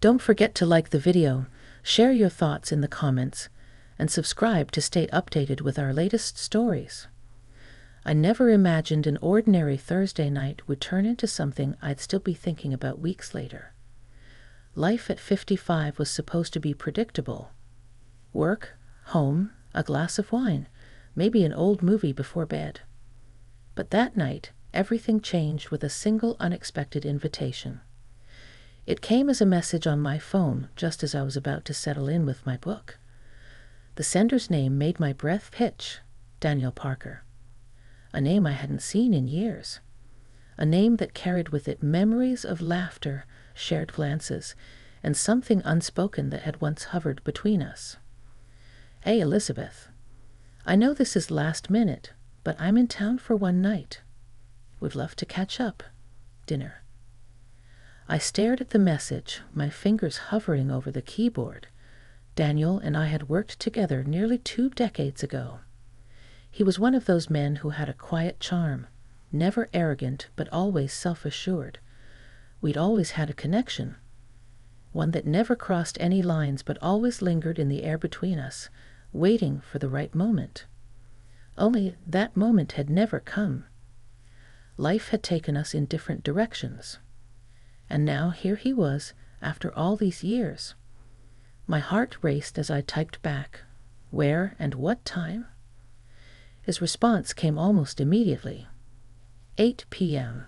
Don't forget to like the video, share your thoughts in the comments, and subscribe to stay updated with our latest stories. I never imagined an ordinary Thursday night would turn into something I'd still be thinking about weeks later. Life at 55 was supposed to be predictable. Work, home, a glass of wine, maybe an old movie before bed. But that night, everything changed with a single unexpected invitation. It came as a message on my phone just as I was about to settle in with my book. The sender's name made my breath hitch, Daniel Parker. A name I hadn't seen in years. A name that carried with it memories of laughter, shared glances, and something unspoken that had once hovered between us. Hey, Elizabeth. I know this is last minute, but I'm in town for one night. Would love to catch up. Dinner. I stared at the message, my fingers hovering over the keyboard. Daniel and I had worked together nearly 2 decades ago. He was one of those men who had a quiet charm, never arrogant but always self-assured. We'd always had a connection, one that never crossed any lines but always lingered in the air between us, waiting for the right moment. Only that moment had never come. Life had taken us in different directions. And now here he was, after all these years. My heart raced as I typed back, "Where and what time?" His response came almost immediately. 8 p.m.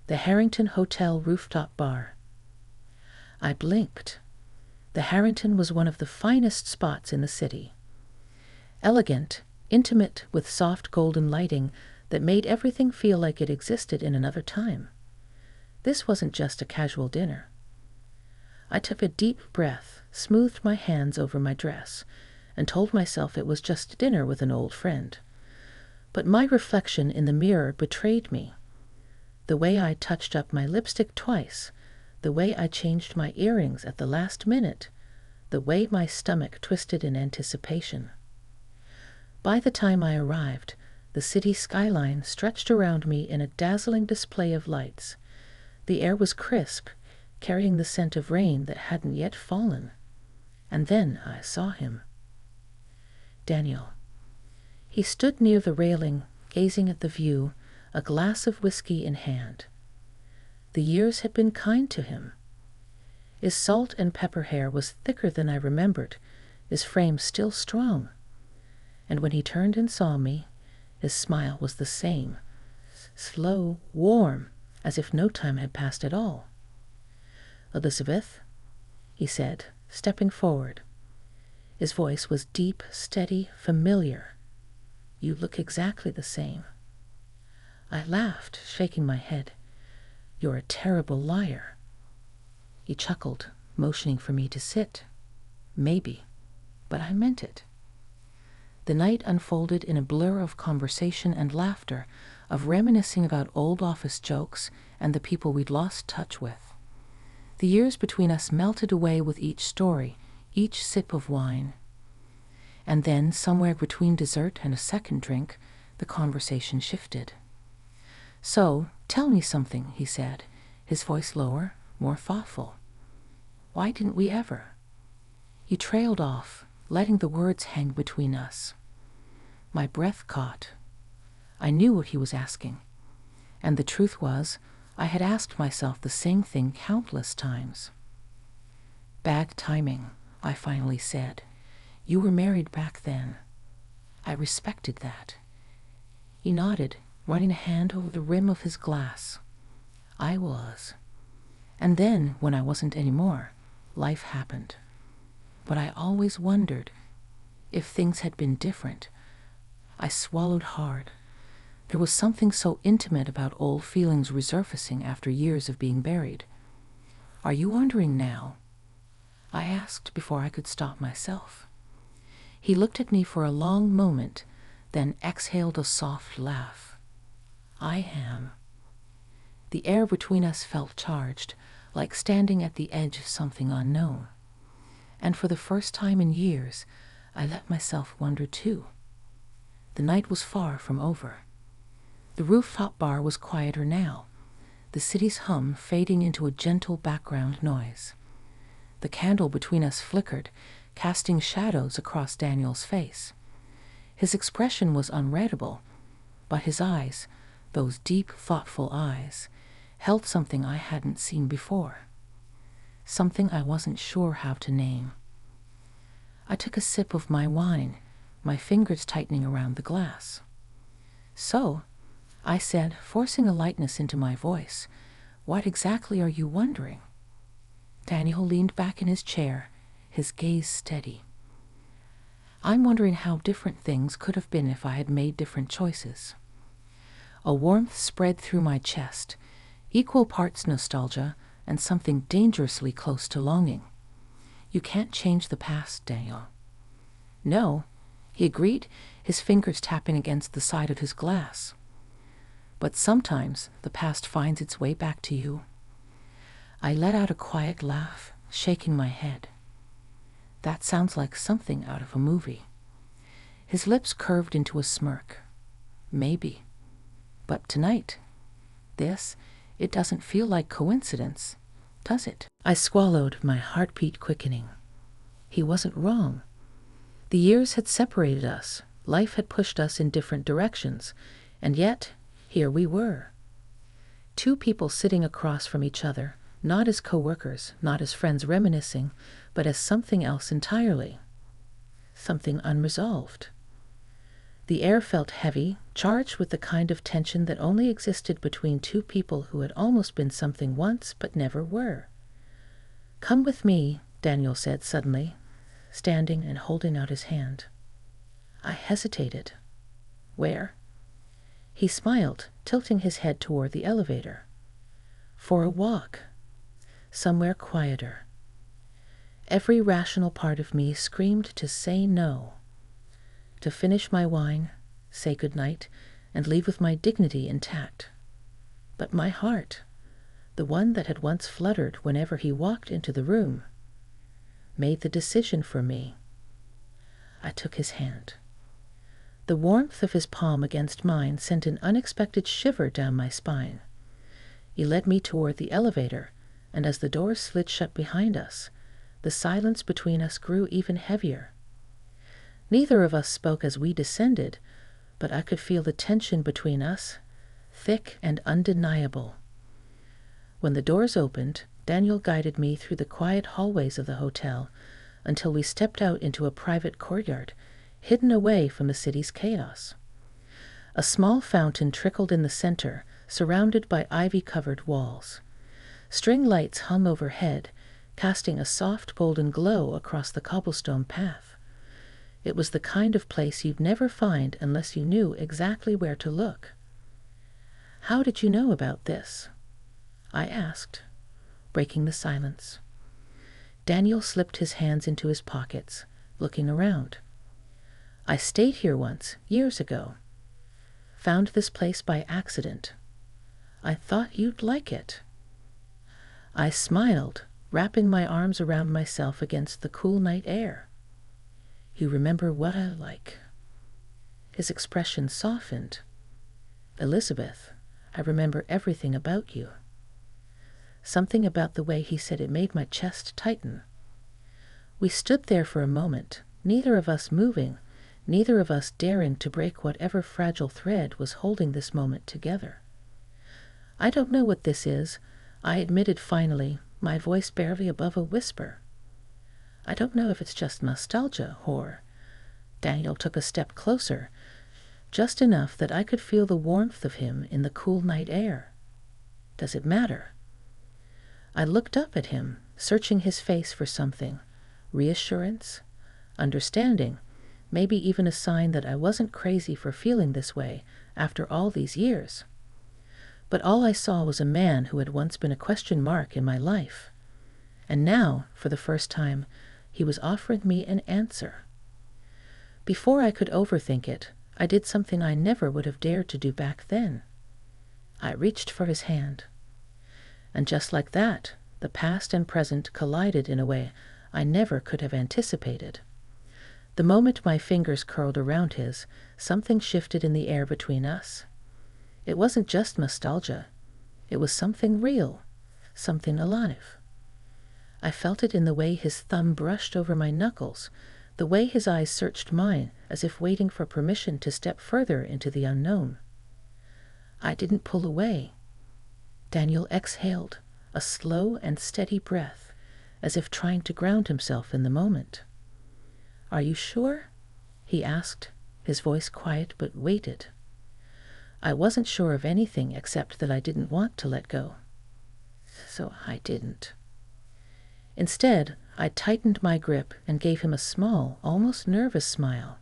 The Harrington Hotel rooftop bar. I blinked. The Harrington was one of the finest spots in the city. Elegant, intimate, with soft golden lighting that made everything feel like it existed in another time. This wasn't just a casual dinner. I took a deep breath, smoothed my hands over my dress, and told myself it was just dinner with an old friend. But my reflection in the mirror betrayed me. The way I touched up my lipstick twice, the way I changed my earrings at the last minute, the way my stomach twisted in anticipation. By the time I arrived, the city skyline stretched around me in a dazzling display of lights. The air was crisp, carrying the scent of rain that hadn't yet fallen. And then I saw him. Daniel. He stood near the railing, gazing at the view, a glass of whiskey in hand. The years had been kind to him. His salt and pepper hair was thicker than I remembered, his frame still strong. And when he turned and saw me, his smile was the same, slow, warm, as if no time had passed at all. "Elizabeth," he said, stepping forward. His voice was deep, steady, familiar. "You look exactly the same." I laughed, shaking my head. "You're a terrible liar." He chuckled, motioning for me to sit. Maybe, but I meant it. The night unfolded in a blur of conversation and laughter, of reminiscing about old office jokes and the people we'd lost touch with. The years between us melted away with each story, each sip of wine. And then, somewhere between dessert and a second drink, the conversation shifted. "So, tell me something," he said, his voice lower, more thoughtful. "Why didn't we ever?" He trailed off, letting the words hang between us. My breath caught. I knew what he was asking. And the truth was, I had asked myself the same thing countless times. "Bad timing," I finally said. "You were married back then." I respected that. He nodded, running a hand over the rim of his glass. I was. And then, when I wasn't anymore, life happened. But I always wondered if things had been different. I swallowed hard. There was something so intimate about old feelings resurfacing after years of being buried. "Are you wondering now?" I asked before I could stop myself. He looked at me for a long moment, then exhaled a soft laugh. "I am." The air between us felt charged, like standing at the edge of something unknown. And for the first time in years, I let myself wonder too. The night was far from over. The rooftop bar was quieter now, the city's hum fading into a gentle background noise. The candle between us flickered, casting shadows across Daniel's face. His expression was unreadable, but his eyes, those deep, thoughtful eyes, held something I hadn't seen before. Something I wasn't sure how to name. I took a sip of my wine, my fingers tightening around the glass. "So," I said, forcing a lightness into my voice, "what exactly are you wondering?" Daniel leaned back in his chair, his gaze steady. "I'm wondering how different things could have been if I had made different choices." A warmth spread through my chest, equal parts nostalgia and something dangerously close to longing. "You can't change the past, Daniel." "No," he agreed, his fingers tapping against the side of his glass. "But sometimes the past finds its way back to you." I let out a quiet laugh, shaking my head. "That sounds like something out of a movie." His lips curved into a smirk. "Maybe. But tonight, it doesn't feel like coincidence, does it?" I swallowed, my heartbeat quickening. He wasn't wrong. The years had separated us, life had pushed us in different directions, and yet here we were. Two people sitting across from each other, not as co-workers, not as friends reminiscing, but as something else entirely. Something unresolved. The air felt heavy, charged with the kind of tension that only existed between two people who had almost been something once but never were. "Come with me," Daniel said suddenly, standing and holding out his hand. I hesitated. "Where?" He smiled, tilting his head toward the elevator. "For a walk. Somewhere quieter." Every rational part of me screamed to say no. To finish my wine, say goodnight, and leave with my dignity intact. But my heart, the one that had once fluttered whenever he walked into the room, made the decision for me. I took his hand. The warmth of his palm against mine sent an unexpected shiver down my spine. He led me toward the elevator, and as the doors slid shut behind us, the silence between us grew even heavier. Neither of us spoke as we descended, but I could feel the tension between us, thick and undeniable. When the doors opened, Daniel guided me through the quiet hallways of the hotel until we stepped out into a private courtyard, hidden away from the city's chaos. A small fountain trickled in the center, surrounded by ivy-covered walls. String lights hung overhead, casting a soft golden glow across the cobblestone path. It was the kind of place you'd never find unless you knew exactly where to look. "How did you know about this?" I asked, breaking the silence. Daniel slipped his hands into his pockets, looking around. "I stayed here once, years ago. Found this place by accident. I thought you'd like it." I smiled, wrapping my arms around myself against the cool night air. "You remember what I like." His expression softened. "Elizabeth, I remember everything about you." Something about the way he said it made my chest tighten. We stood there for a moment, neither of us moving, neither of us daring to break whatever fragile thread was holding this moment together. "I don't know what this is," I admitted finally, my voice barely above a whisper. "I don't know if it's just nostalgia or—" Daniel took a step closer, just enough that I could feel the warmth of him in the cool night air. "Does it matter?" I looked up at him, searching his face for something. Reassurance, understanding, maybe even a sign that I wasn't crazy for feeling this way after all these years. But all I saw was a man who had once been a question mark in my life. And now, for the first time, he was offering me an answer. Before I could overthink it, I did something I never would have dared to do back then. I reached for his hand. And just like that, the past and present collided in a way I never could have anticipated. The moment my fingers curled around his, something shifted in the air between us. It wasn't just nostalgia. It was something real, something alive. I felt it in the way his thumb brushed over my knuckles, the way his eyes searched mine as if waiting for permission to step further into the unknown. I didn't pull away. Daniel exhaled, a slow and steady breath, as if trying to ground himself in the moment. "Are you sure?" he asked, his voice quiet but weighted. I wasn't sure of anything except that I didn't want to let go. So I didn't. Instead, I tightened my grip and gave him a small, almost nervous smile.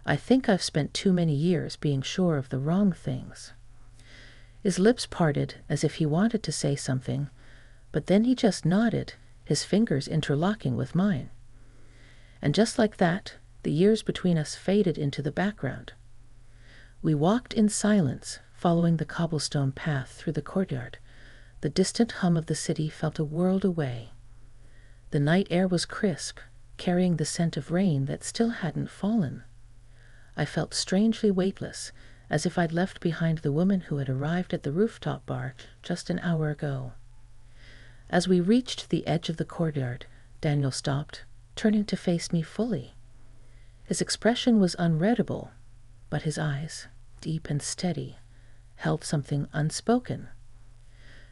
I think I've spent too many years being sure of the wrong things. His lips parted as if he wanted to say something, but then he just nodded, his fingers interlocking with mine. And just like that, the years between us faded into the background. We walked in silence, following the cobblestone path through the courtyard. The distant hum of the city felt a world away. The night air was crisp, carrying the scent of rain that still hadn't fallen. I felt strangely weightless, as if I'd left behind the woman who had arrived at the rooftop bar just an hour ago. As we reached the edge of the courtyard, Daniel stopped, turning to face me fully. His expression was unreadable, but his eyes, deep and steady, held something unspoken.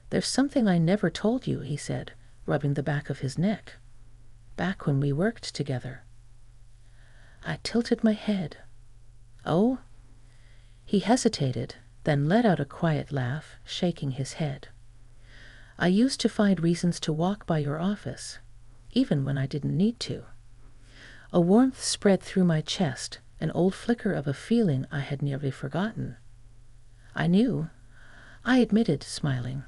"There's something I never told you," he said, rubbing the back of his neck. "Back when we worked together." I tilted my head. "Oh?" He hesitated, then let out a quiet laugh, shaking his head. "I used to find reasons to walk by your office, even when I didn't need to." A warmth spread through my chest, an old flicker of a feeling I had nearly forgotten. "I knew," I admitted, smiling.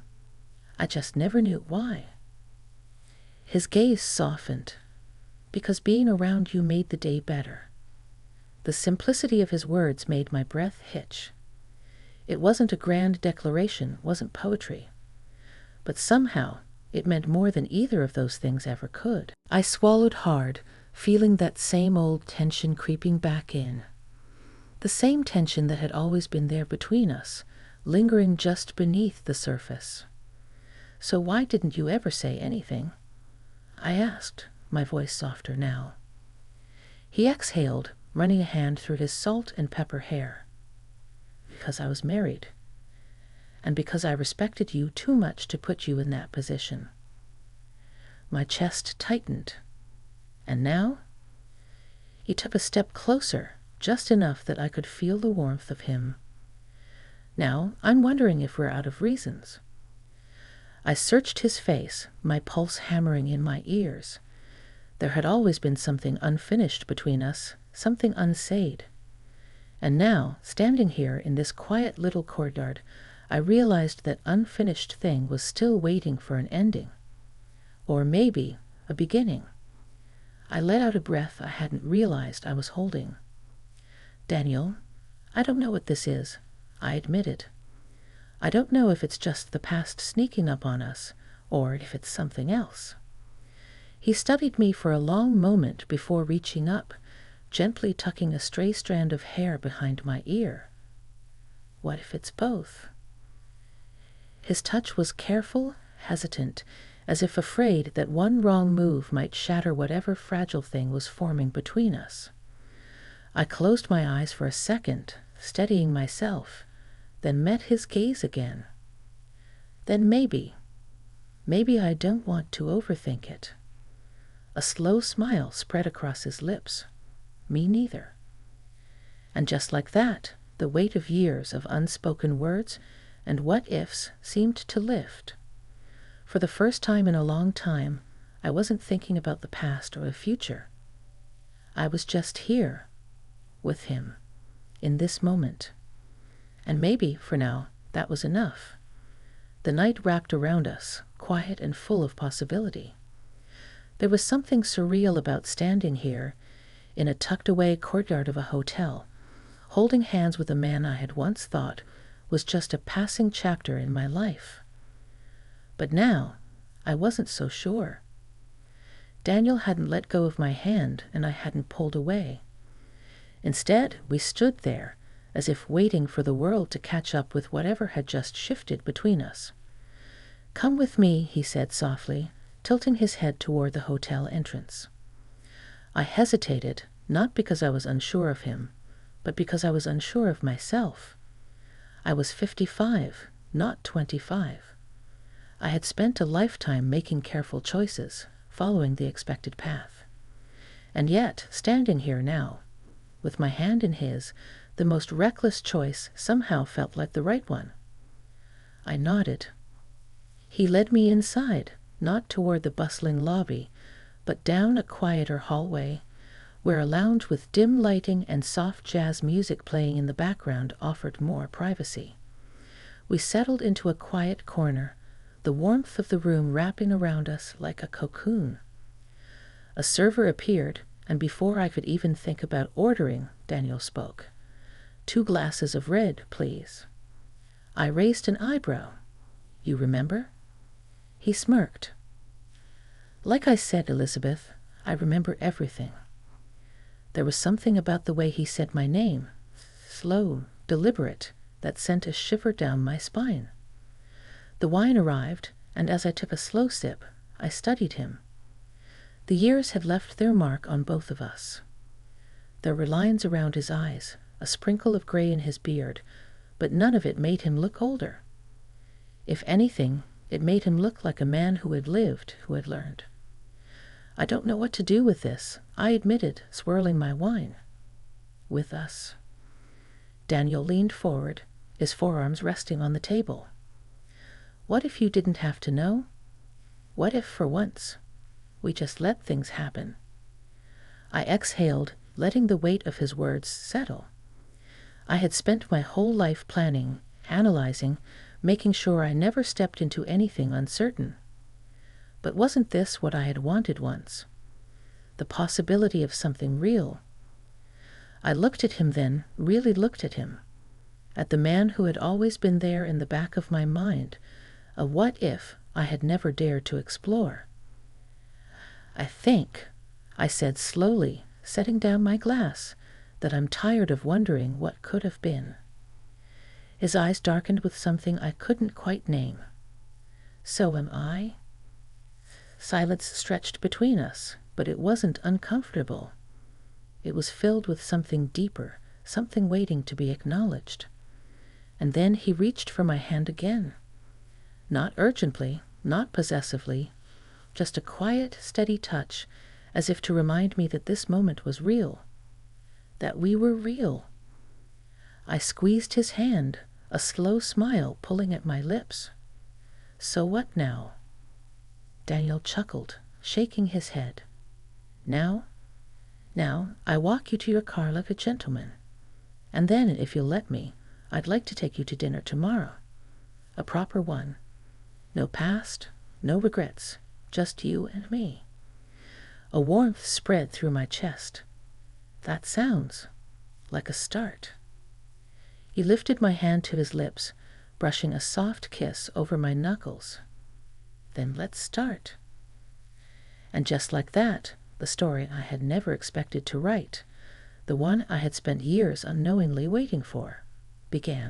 "I just never knew why." His gaze softened. "Because being around you made the day better." The simplicity of his words made my breath hitch. It wasn't a grand declaration, wasn't poetry. But somehow it meant more than either of those things ever could. I swallowed hard, feeling that same old tension creeping back in. The same tension that had always been there between us, lingering just beneath the surface. "So why didn't you ever say anything?" I asked, my voice softer now. He exhaled, running a hand through his salt and pepper hair. "Because I was married. And because I respected you too much to put you in that position." My chest tightened. "And now?" He took a step closer, just enough that I could feel the warmth of him. "Now, I'm wondering if we're out of reasons." I searched his face, my pulse hammering in my ears. There had always been something unfinished between us, something unsaid. And now, standing here in this quiet little courtyard, I realized that unfinished thing was still waiting for an ending. Or maybe a beginning. I let out a breath I hadn't realized I was holding. "Daniel, I don't know what this is," I admitted. "I don't know if it's just the past sneaking up on us, or if it's something else." He studied me for a long moment before reaching up, gently tucking a stray strand of hair behind my ear. "What if it's both?" His touch was careful, hesitant, as if afraid that one wrong move might shatter whatever fragile thing was forming between us. I closed my eyes for a second, steadying myself, then met his gaze again. "Then maybe I don't want to overthink it." A slow smile spread across his lips. "Me neither." And just like that, the weight of years of unspoken words and what-ifs seemed to lift. For the first time in a long time, I wasn't thinking about the past or the future. I was just here, with him, in this moment. And maybe, for now, that was enough. The night wrapped around us, quiet and full of possibility. There was something surreal about standing here, in a tucked-away courtyard of a hotel, holding hands with a man I had once thought was just a passing chapter in my life. But now, I wasn't so sure. Daniel hadn't let go of my hand, and I hadn't pulled away. Instead, we stood there, as if waiting for the world to catch up with whatever had just shifted between us. "Come with me," he said softly, tilting his head toward the hotel entrance. I hesitated, not because I was unsure of him, but because I was unsure of myself. I was 55, not 25. I had spent a lifetime making careful choices, following the expected path. And yet, standing here now, with my hand in his, the most reckless choice somehow felt like the right one. I nodded. He led me inside, not toward the bustling lobby, but down a quieter hallway, where a lounge with dim lighting and soft jazz music playing in the background offered more privacy. We settled into a quiet corner, the warmth of the room wrapping around us like a cocoon. A server appeared, and before I could even think about ordering, Daniel spoke. 2 glasses of red, please. I raised an eyebrow. You remember? He smirked. Like I said, Elizabeth, I remember everything. There was something about the way he said my name, slow, deliberate, that sent a shiver down my spine. The wine arrived, and as I took a slow sip, I studied him. The years had left their mark on both of us. There were lines around his eyes, a sprinkle of gray in his beard, but none of it made him look older. If anything, it made him look like a man who had lived, who had learned. I don't know what to do with this, I admitted, swirling my wine. With us. Daniel leaned forward, his forearms resting on the table. What if you didn't have to know? What if, for once, we just let things happen? I exhaled, letting the weight of his words settle. I had spent my whole life planning, analyzing, making sure I never stepped into anything uncertain. But wasn't this what I had wanted once? The possibility of something real. I looked at him then, really looked at him. At the man who had always been there in the back of my mind, a what-if I had never dared to explore. I think, I said slowly, setting down my glass, that I'm tired of wondering what could have been. His eyes darkened with something I couldn't quite name. So am I? Silence stretched between us, but it wasn't uncomfortable. It was filled with something deeper, something waiting to be acknowledged. And then he reached for my hand again. Not urgently, not possessively, just a quiet, steady touch, as if to remind me that this moment was real, that we were real. I squeezed his hand, a slow smile pulling at my lips. So what now? Daniel chuckled, shaking his head. Now, I walk you to your car like a gentleman. And then, if you'll let me, I'd like to take you to dinner tomorrow. A proper one. No past, no regrets, just you and me. A warmth spread through my chest. That sounds like a start. He lifted my hand to his lips, brushing a soft kiss over my knuckles. Then let's start. And just like that, the story I had never expected to write, the one I had spent years unknowingly waiting for, began.